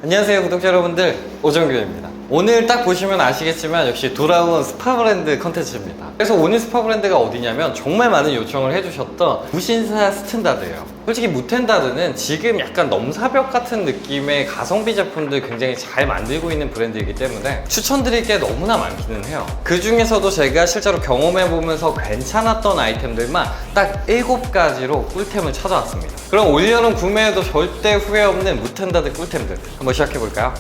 안녕하세요 구독자 여러분들, 오정규입니다. 오늘 딱 보시면 아시겠지만 역시 돌아온 스파 브랜드 컨텐츠입니다. 그래서 오늘 스파 브랜드가 어디냐면 정말 많은 요청을 해주셨던 무신사 스탠다드예요. 솔직히 무텐다드는 지금 약간 넘사벽 같은 느낌의 가성비 제품들 굉장히 잘 만들고 있는 브랜드이기 때문에 추천드릴 게 너무나 많기는 해요. 그 중에서도 제가 실제로 경험해보면서 괜찮았던 아이템들만 딱 7가지로 꿀템을 찾아왔습니다. 그럼 올여름 구매해도 절대 후회 없는 무텐다드 꿀템들 한번 시작해볼까요?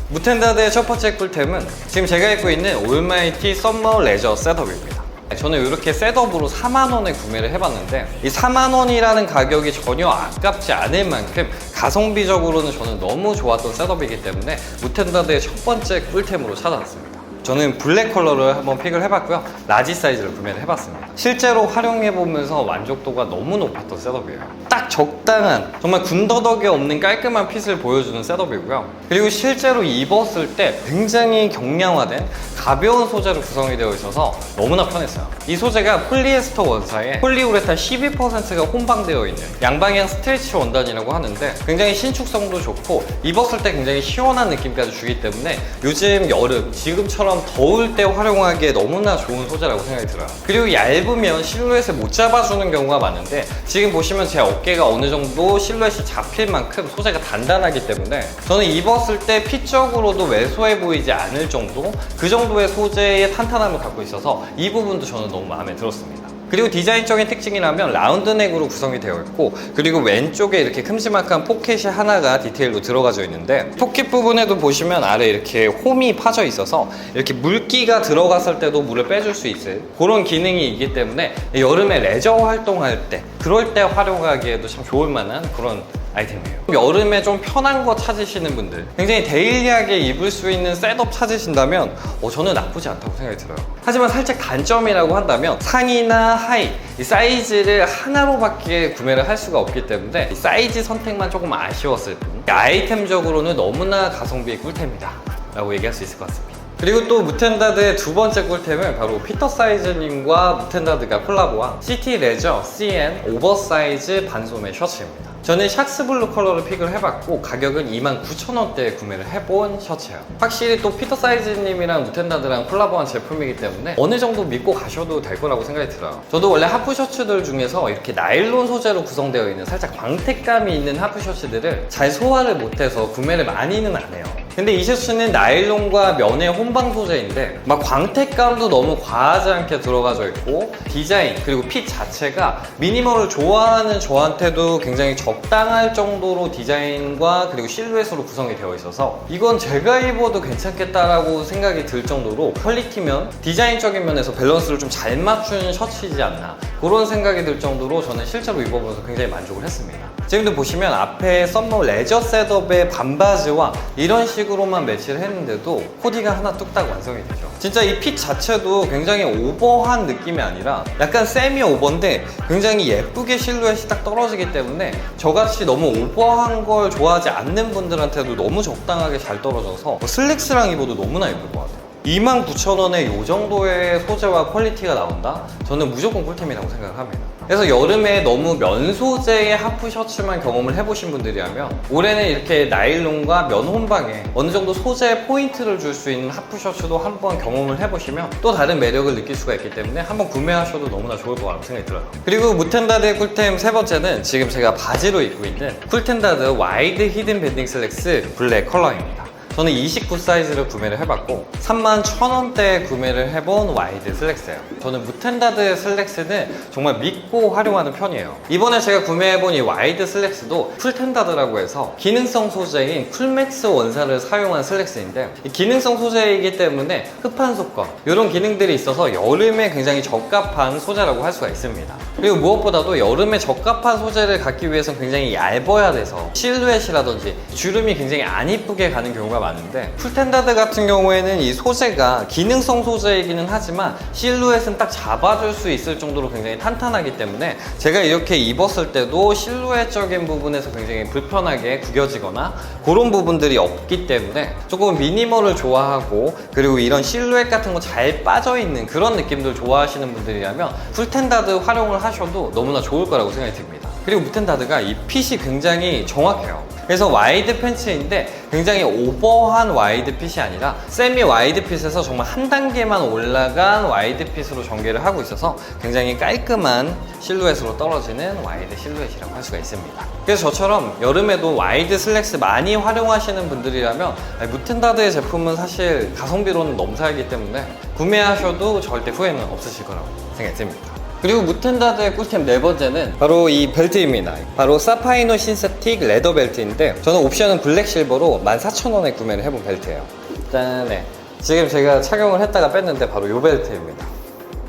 무텐다드의 첫 번째 꿀템은 지금 제가 입고 있는 올마이티 썸머 레저 셋업입니다. 저는 이렇게 셋업으로 4만원에 구매를 해봤는데 이 4만원이라는 가격이 전혀 아깝지 않을 만큼 가성비적으로는 저는 너무 좋았던 셋업이기 때문에 무텐다드의 첫 번째 꿀템으로 찾아왔습니다. 저는 블랙 컬러를 한번 픽을 해봤고요. 라지 사이즈를 구매를 해봤습니다. 실제로 활용해보면서 만족도가 너무 높았던 셋업이에요. 딱 적당한, 정말 군더더기 없는 깔끔한 핏을 보여주는 셋업이고요. 그리고 실제로 입었을 때 굉장히 경량화된 가벼운 소재로 구성이 되어 있어서 너무나 편했어요. 이 소재가 폴리에스터 원사에 폴리우레탄 12%가 혼방되어 있는 양방향 스트레치 원단이라고 하는데 굉장히 신축성도 좋고 입었을 때 굉장히 시원한 느낌까지 주기 때문에 요즘 여름, 지금처럼 더울 때 활용하기에 너무나 좋은 소재라고 생각이 들어요. 그리고 얇으면 실루엣을 못 잡아주는 경우가 많은데 지금 보시면 제 어깨가 어느 정도 실루엣이 잡힐 만큼 소재가 단단하기 때문에 저는 입었을 때 핏적으로도 왜소해 보이지 않을 정도, 그 정도의 소재의 탄탄함을 갖고 있어서 이 부분도 저는 너무 마음에 들었습니다. 그리고 디자인적인 특징이라면 라운드넥으로 구성이 되어 있고, 그리고 왼쪽에 이렇게 큼지막한 포켓이 하나가 디테일로 들어가져 있는데 포켓 부분에도 보시면 아래 이렇게 홈이 파져 있어서 이렇게 물기가 들어갔을 때도 물을 빼줄 수 있을 그런 기능이 있기 때문에 여름에 레저 활동할 때, 그럴 때 활용하기에도 참 좋을 만한 그런 아이템이에요. 여름에 좀 편한 거 찾으시는 분들, 굉장히 데일리하게 입을 수 있는 셋업 찾으신다면 저는 나쁘지 않다고 생각이 들어요. 하지만 살짝 단점이라고 한다면 상의나 하의, 이 사이즈를 하나로밖에 구매를 할 수가 없기 때문에 이 사이즈 선택만 조금 아쉬웠을 뿐, 아이템적으로는 너무나 가성비의 꿀템이다 라고 얘기할 수 있을 것 같습니다. 그리고 또 무텐다드의 두 번째 꿀템은 바로 피터 사이즈님과 무텐다드가 콜라보한 시티 레저 CN 오버사이즈 반소매 셔츠입니다. 저는 샥스블루 컬러를 픽을 해봤고 가격은 29,000원대에 구매를 해본 셔츠예요. 확실히 또 피터 사이즈님이랑 무텐다드랑 콜라보한 제품이기 때문에 어느 정도 믿고 가셔도 될 거라고 생각이 들어요. 저도 원래 하프 셔츠들 중에서 이렇게 나일론 소재로 구성되어 있는 살짝 광택감이 있는 하프 셔츠들을 잘 소화를 못해서 구매를 많이는 안 해요. 근데 이 셔츠는 나일론과 면의 혼방 소재인데 막 광택감도 너무 과하지 않게 들어가져 있고 디자인 그리고 핏 자체가 미니멀을 좋아하는 저한테도 굉장히 적당할 정도로 디자인과 그리고 실루엣으로 구성이 되어 있어서 이건 제가 입어도 괜찮겠다라고 생각이 들 정도로 퀄리티면, 디자인적인 면에서 밸런스를 좀 잘 맞춘 셔츠이지 않나, 그런 생각이 들 정도로 저는 실제로 입어보면서 굉장히 만족을 했습니다. 지금도 보시면 앞에 썸머 레저 셋업의 반바지와 이런 식으로만 매치를 했는데도 코디가 하나 뚝딱 완성이 되죠. 진짜 이 핏 자체도 굉장히 오버한 느낌이 아니라 약간 세미 오버인데 굉장히 예쁘게 실루엣이 딱 떨어지기 때문에 저같이 너무 오버한 걸 좋아하지 않는 분들한테도 너무 적당하게 잘 떨어져서 슬랙스랑 입어도 너무나 예쁠 것 같아요. 29,000원에 이 정도의 소재와 퀄리티가 나온다? 저는 무조건 꿀템이라고 생각을 합니다. 그래서 여름에 너무 면 소재의 하프 셔츠만 경험을 해보신 분들이라면 올해는 이렇게 나일론과 면 혼방에 어느 정도 소재에 포인트를 줄 수 있는 하프 셔츠도 한번 경험을 해보시면 또 다른 매력을 느낄 수가 있기 때문에 한번 구매하셔도 너무나 좋을 것 같다고 생각이 들어요. 그리고 무텐다드의 꿀템 세 번째는 지금 제가 바지로 입고 있는 쿨텐다드 와이드 히든 밴딩 슬랙스 블랙 컬러입니다. 저는 29 사이즈를 구매를 해봤고 31,000원대에 구매를 해본 와이드 슬랙스예요. 저는 무텐다드 슬랙스는 정말 믿고 활용하는 편이에요. 이번에 제가 구매해본 이 와이드 슬랙스도 쿨텐다드라고 해서 기능성 소재인 쿨맥스 원사를 사용한 슬랙스인데 이 기능성 소재이기 때문에 흡판 속건 이런 기능들이 있어서 여름에 굉장히 적합한 소재라고 할 수가 있습니다. 그리고 무엇보다도 여름에 적합한 소재를 갖기 위해서는 굉장히 얇아야 돼서 실루엣이라든지 주름이 굉장히 안 이쁘게 가는 경우가 많은데 쿨텐다드 같은 경우에는 이 소재가 기능성 소재이기는 하지만 실루엣은 딱 잡아줄 수 있을 정도로 굉장히 탄탄하기 때문에 제가 이렇게 입었을 때도 실루엣적인 부분에서 굉장히 불편하게 구겨지거나 그런 부분들이 없기 때문에 조금 미니멀을 좋아하고 그리고 이런 실루엣 같은 거 잘 빠져있는 그런 느낌들 좋아하시는 분들이라면 쿨텐다드 활용을 하셔도 너무나 좋을 거라고 생각이 듭니다. 그리고 무텐다드가 이 핏이 굉장히 정확해요. 그래서 와이드 팬츠인데 굉장히 오버한 와이드 핏이 아니라 세미 와이드 핏에서 정말 한 단계만 올라간 와이드 핏으로 전개를 하고 있어서 굉장히 깔끔한 실루엣으로 떨어지는 와이드 실루엣이라고 할 수가 있습니다. 그래서 저처럼 여름에도 와이드 슬랙스 많이 활용하시는 분들이라면 무텐다드의 제품은 사실 가성비로는 넘사이기 때문에 구매하셔도 절대 후회는 없으실 거라고 생각이 듭니다. 그리고 무텐다드의 꿀템 네 번째는 바로 이 벨트입니다. 바로 사파이노 신세틱 레더 벨트인데 저는 옵션은 블랙 실버로 14,000원에 구매를 해본 벨트예요. 짠, 네. 지금 제가 착용을 했다가 뺐는데 바로 이 벨트입니다.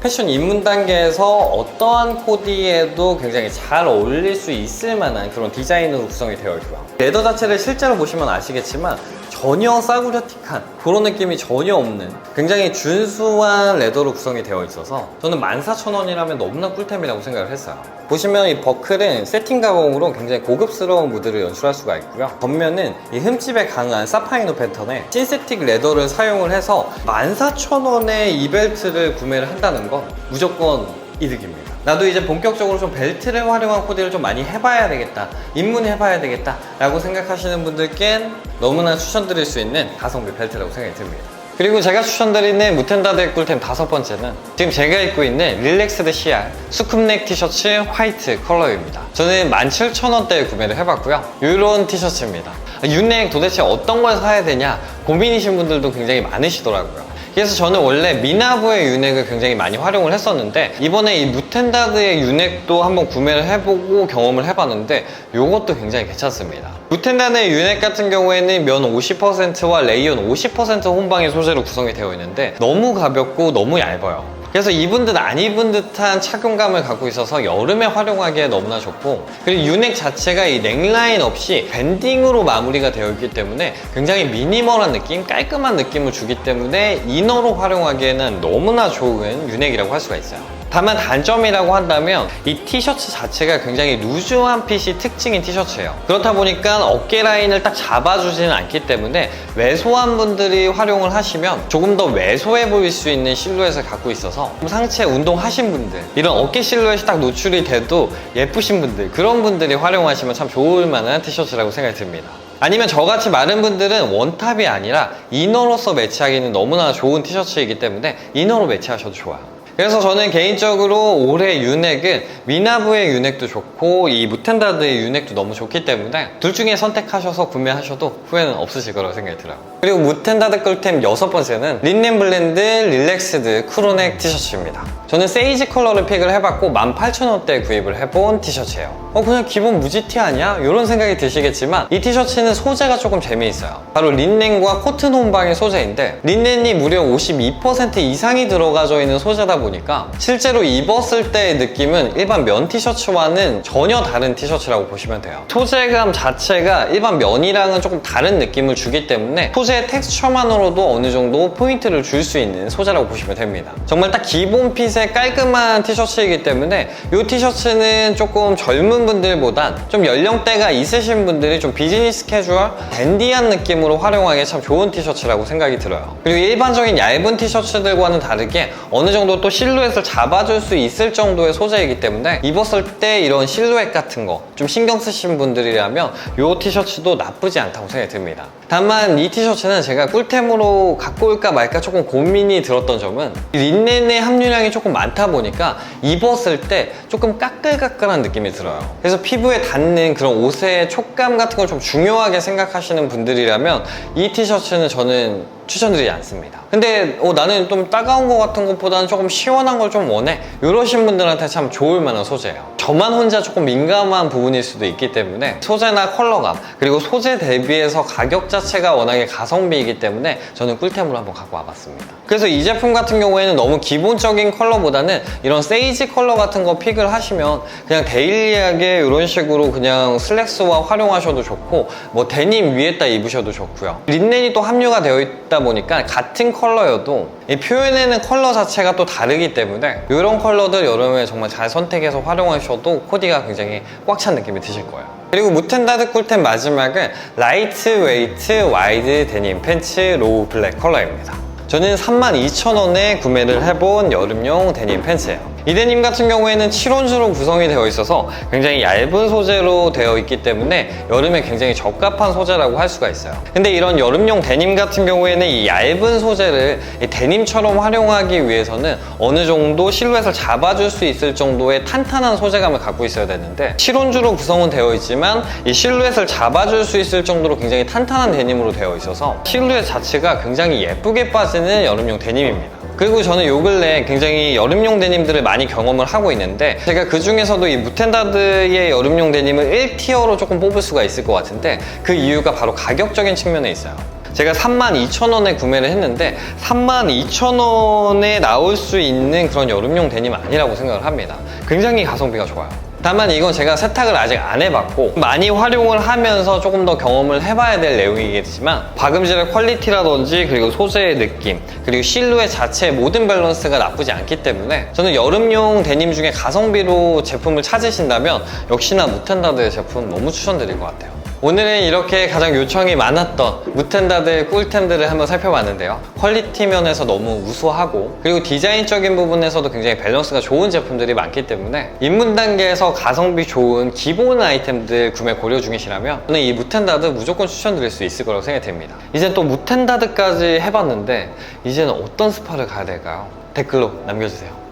패션 입문 단계에서 어떠한 코디에도 굉장히 잘 어울릴 수 있을 만한 그런 디자인으로 구성이 되어 있고요. 레더 자체를 실제로 보시면 아시겠지만 전혀 싸구려틱한 그런 느낌이 전혀 없는 굉장히 준수한 레더로 구성이 되어 있어서 저는 14,000원이라면 너무나 꿀템이라고 생각을 했어요. 보시면 이 버클은 세팅 가공으로 굉장히 고급스러운 무드를 연출할 수가 있고요. 겉면은 이 흠집에 강한 사파이노 패턴의 신세틱 레더를 사용을 해서 14,000원에 이 벨트를 구매를 한다는 건 무조건 이득입니다. 나도 이제 본격적으로 좀 벨트를 활용한 코디를 좀 많이 해봐야 되겠다, 입문해봐야 되겠다 라고 생각하시는 분들께는 너무나 추천드릴 수 있는 가성비 벨트라고 생각이 듭니다. 그리고 제가 추천드리는 무텐다드의 꿀템 다섯 번째는 지금 제가 입고 있는 릴렉스드 CR 수쿰넥 티셔츠 화이트 컬러입니다. 저는 17,000원대에 구매를 해봤고요. 이런 티셔츠입니다. 유넥 도대체 어떤 걸 사야 되냐 고민이신 분들도 굉장히 많으시더라고요. 그래서 저는 원래 미나부의 유넥을 굉장히 많이 활용을 했었는데 이번에 이 무텐다드의 유넥도 한번 구매를 해보고 경험을 해봤는데 이것도 굉장히 괜찮습니다. 무텐다드의 유넥 같은 경우에는 면 50%와 레이온 50% 혼방의 소재로 구성이 되어 있는데 너무 가볍고 너무 얇아요. 그래서 입은 듯 안 입은 듯한 착용감을 갖고 있어서 여름에 활용하기에 너무나 좋고, 그리고 유넥 자체가 이 넥라인 없이 밴딩으로 마무리가 되어 있기 때문에 굉장히 미니멀한 느낌, 깔끔한 느낌을 주기 때문에 이너로 활용하기에는 너무나 좋은 유넥이라고 할 수가 있어요. 다만 단점이라고 한다면 이 티셔츠 자체가 굉장히 루즈한 핏이 특징인 티셔츠예요. 그렇다 보니까 어깨 라인을 딱 잡아주지는 않기 때문에 왜소한 분들이 활용을 하시면 조금 더 왜소해 보일 수 있는 실루엣을 갖고 있어서 상체 운동하신 분들, 이런 어깨 실루엣이 딱 노출이 돼도 예쁘신 분들, 그런 분들이 활용하시면 참 좋을 만한 티셔츠라고 생각이 듭니다. 아니면 저같이 마른 분들은 원탑이 아니라 이너로서 매치하기는 너무나 좋은 티셔츠이기 때문에 이너로 매치하셔도 좋아요. 그래서 저는 개인적으로 올해 유넥은 미나부의 유넥도 좋고 이 무텐다드의 유넥도 너무 좋기 때문에 둘 중에 선택하셔서 구매하셔도 후회는 없으실 거라고 생각이 들어요. 그리고 무텐다드 꿀템 여섯 번째는 린넨 블렌드 릴렉스드 크루넥 티셔츠입니다. 저는 세이지 컬러를 픽을 해봤고 18,000원대에 구입을 해본 티셔츠예요. 그냥 기본 무지티 아니야? 이런 생각이 드시겠지만 이 티셔츠는 소재가 조금 재미있어요. 바로 린넨과 코튼 혼방의 소재인데 린넨이 무려 52% 이상이 들어가져 있는 소재다 보니까 실제로 입었을 때의 느낌은 일반 면 티셔츠와는 전혀 다른 티셔츠라고 보시면 돼요. 소재감 자체가 일반 면이랑은 조금 다른 느낌을 주기 때문에 소재의 텍스처만으로도 어느 정도 포인트를 줄 수 있는 소재라고 보시면 됩니다. 정말 딱 기본 핏의 깔끔한 티셔츠이기 때문에 이 티셔츠는 조금 젊은 분들보단 좀 연령대가 있으신 분들이 좀 비즈니스 캐주얼, 댄디한 느낌으로 활용하기에 참 좋은 티셔츠라고 생각이 들어요. 그리고 일반적인 얇은 티셔츠들과는 다르게 어느 정도 또 실루엣을 잡아줄 수 있을 정도의 소재이기 때문에 입었을 때 이런 실루엣 같은 거 좀 신경 쓰신 분들이라면 이 티셔츠도 나쁘지 않다고 생각이 듭니다. 다만 이 티셔츠는 제가 꿀템으로 갖고 올까 말까 조금 고민이 들었던 점은 린넨의 함유량이 조금 많다 보니까 입었을 때 조금 까끌까끌한 느낌이 들어요. 그래서 피부에 닿는 그런 옷의 촉감 같은 걸 좀 중요하게 생각하시는 분들이라면 이 티셔츠는 저는 추천드리지 않습니다. 근데 나는 좀 따가운 것 같은 것보다는 조금 시원한 걸 좀 원해, 이러신 분들한테 참 좋을 만한 소재예요. 저만 혼자 조금 민감한 부분일 수도 있기 때문에 소재나 컬러감, 그리고 소재 대비해서 가격 자체가 워낙에 가성비이기 때문에 저는 꿀템으로 한번 갖고 와봤습니다. 그래서 이 제품 같은 경우에는 너무 기본적인 컬러보다는 이런 세이지 컬러 같은 거 픽을 하시면 그냥 데일리하게 이런 식으로 그냥 슬랙스와 활용하셔도 좋고 뭐 데님 위에다 입으셔도 좋고요. 린넨이 또 함유가 되어 있다 보니까 같은 컬러여도 이 표현에는 컬러 자체가 또 다르기 때문에 이런 컬러들 여름에 정말 잘 선택해서 활용하셔도 코디가 굉장히 꽉 찬 느낌이 드실 거예요. 그리고 무텐다드 꿀템 마지막은 라이트 웨이트 와이드 데님 팬츠 로우 블랙 컬러입니다. 저는 32,000원에 구매를 해본 여름용 데님 팬츠예요. 이 데님 같은 경우에는 7온수로 구성이 되어 있어서 굉장히 얇은 소재로 되어 있기 때문에 여름에 굉장히 적합한 소재라고 할 수가 있어요. 근데 이런 여름용 데님 같은 경우에는 이 얇은 소재를 이 데님처럼 활용하기 위해서는 어느 정도 실루엣을 잡아줄 수 있을 정도의 탄탄한 소재감을 갖고 있어야 되는데 7온주로 구성은 되어 있지만 이 실루엣을 잡아줄 수 있을 정도로 굉장히 탄탄한 데님으로 되어 있어서 실루엣 자체가 굉장히 예쁘게 빠지는 여름용 데님입니다. 그리고 저는 요 근래 굉장히 여름용 데님들을 많이 경험을 하고 있는데 제가 그 중에서도 이 무텐다드의 여름용 데님을 1티어로 조금 뽑을 수가 있을 것 같은데 그 이유가 바로 가격적인 측면에 있어요. 제가 32,000원에 구매를 했는데 32,000원에 나올 수 있는 그런 여름용 데님 아니라고 생각을 합니다. 굉장히 가성비가 좋아요. 다만 이건 제가 세탁을 아직 안 해봤고 많이 활용을 하면서 조금 더 경험을 해봐야 될 내용이겠지만 박음질의 퀄리티라든지 그리고 소재의 느낌 그리고 실루엣 자체의 모든 밸런스가 나쁘지 않기 때문에 저는 여름용 데님 중에 가성비로 제품을 찾으신다면 역시나 무텐다드의 제품 너무 추천드릴 것 같아요. 오늘은 이렇게 가장 요청이 많았던 무텐다드의 꿀템들을 한번 살펴봤는데요. 퀄리티 면에서 너무 우수하고 그리고 디자인적인 부분에서도 굉장히 밸런스가 좋은 제품들이 많기 때문에 입문 단계에서 가성비 좋은 기본 아이템들 구매 고려 중이시라면 저는 이 무텐다드 무조건 추천드릴 수 있을 거라고 생각이 듭니다. 이제 또 무텐다드까지 해봤는데 이제는 어떤 스파를 가야 될까요? 댓글로 남겨주세요.